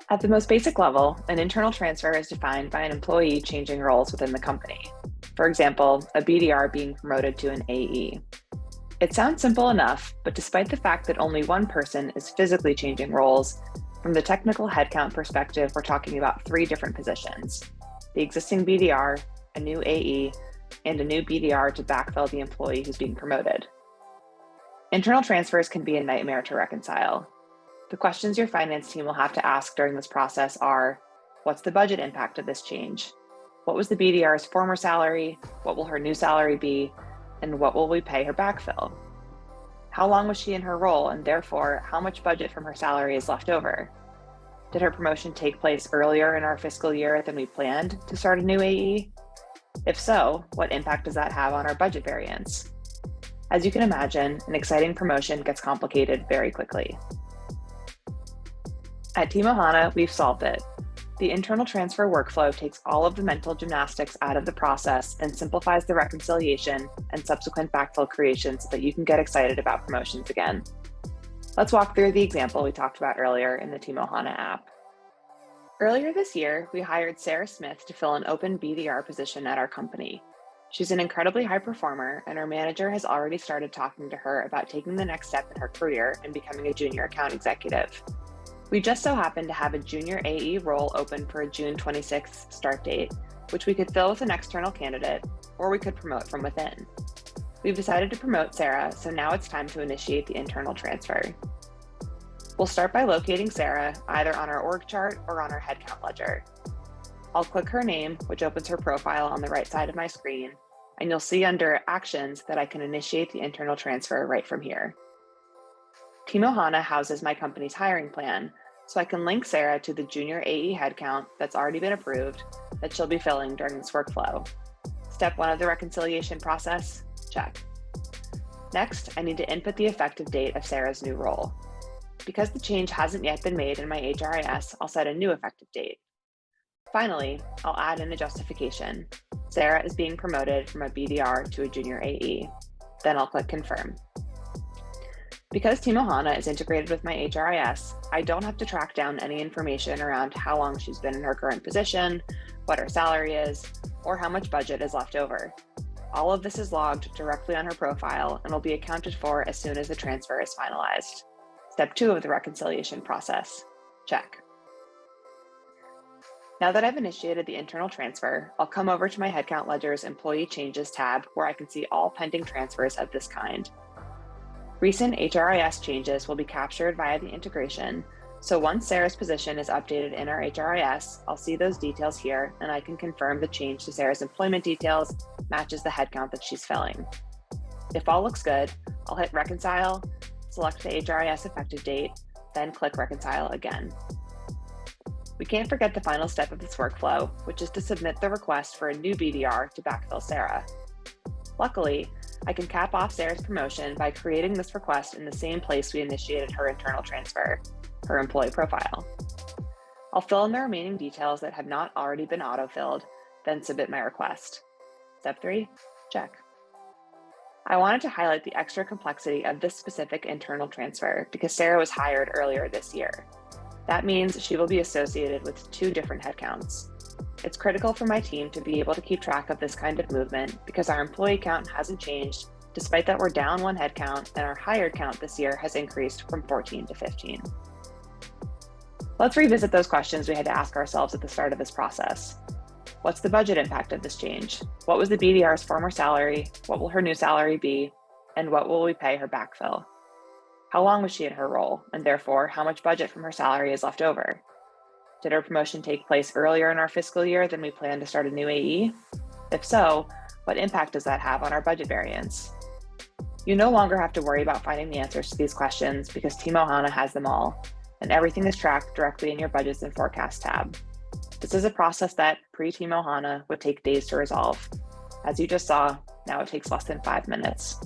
At the most basic level, an internal transfer is defined by an employee changing roles within the company. For example, a BDR being promoted to an AE. It sounds simple enough, but despite the fact that only one person is physically changing roles, from the technical headcount perspective, we're talking about 3 different positions: the existing BDR, a new AE, and a new BDR to backfill the employee who's being promoted. Internal transfers can be a nightmare to reconcile. The questions your finance team will have to ask during this process are, what's the budget impact of this change? What was the BDR's former salary? What will her new salary be? And what will we pay her backfill? How long was she in her role, and therefore, how much budget from her salary is left over? Did her promotion take place earlier in our fiscal year than we planned to start a new AE? If so, what impact does that have on our budget variance? As you can imagine, an exciting promotion gets complicated very quickly. At TeamOhana, we've solved it. The internal transfer workflow takes all of the mental gymnastics out of the process and simplifies the reconciliation and subsequent backfill creation so that you can get excited about promotions again. Let's walk through the example we talked about earlier in the TeamOhana app. Earlier this year, we hired Sarah Smith to fill an open BDR position at our company. She's an incredibly high performer, and our manager has already started talking to her about taking the next step in her career and becoming a junior account executive. We just so happen to have a junior AE role open for a June 26th start date, which we could fill with an external candidate, or we could promote from within. We've decided to promote Sarah, so now it's time to initiate the internal transfer. We'll start by locating Sarah either on our org chart or on our headcount ledger. I'll click her name, which opens her profile on the right side of my screen, and you'll see under Actions that I can initiate the internal transfer right from here. TeamOhana houses my company's hiring plan, so I can link Sarah to the junior AE headcount that's already been approved that she'll be filling during this workflow. Step 1 of the reconciliation process, check. Next, I need to input the effective date of Sarah's new role. Because the change hasn't yet been made in my HRIS, I'll set a new effective date. Finally, I'll add in a justification. Sarah is being promoted from a BDR to a junior AE. Then I'll click confirm. Because TeamOhana is integrated with my HRIS, I don't have to track down any information around how long she's been in her current position, what her salary is, or how much budget is left over. All of this is logged directly on her profile and will be accounted for as soon as the transfer is finalized. Step 2 of the reconciliation process, check. Now that I've initiated the internal transfer, I'll come over to my Headcount Ledger's Employee Changes tab where I can see all pending transfers of this kind. Recent HRIS changes will be captured via the integration, so once Sarah's position is updated in our HRIS, I'll see those details here and I can confirm the change to Sarah's employment details matches the headcount that she's filling. If all looks good, I'll hit Reconcile, select the HRIS effective date, then click Reconcile again. We can't forget the final step of this workflow, which is to submit the request for a new BDR to backfill Sarah. Luckily, I can cap off Sarah's promotion by creating this request in the same place we initiated her internal transfer, her employee profile. I'll fill in the remaining details that have not already been auto-filled, then submit my request. Step 3, check. I wanted to highlight the extra complexity of this specific internal transfer because Sarah was hired earlier this year. That means she will be associated with 2 different headcounts. It's critical for my team to be able to keep track of this kind of movement because our employee count hasn't changed, despite that we're down 1 headcount and our hired count this year has increased from 14 to 15. Let's revisit those questions we had to ask ourselves at the start of this process. What's the budget impact of this change? What was the BDR's former salary? What will her new salary be? And what will we pay her backfill? How long was she in her role? And therefore, how much budget from her salary is left over? Did her promotion take place earlier in our fiscal year than we planned to start a new AE? If so, what impact does that have on our budget variance? You no longer have to worry about finding the answers to these questions because TeamOhana has them all, and everything is tracked directly in your Budgets and Forecasts tab. This is a process that, pre-TeamOhana, would take days to resolve. As you just saw, now it takes less than 5 minutes.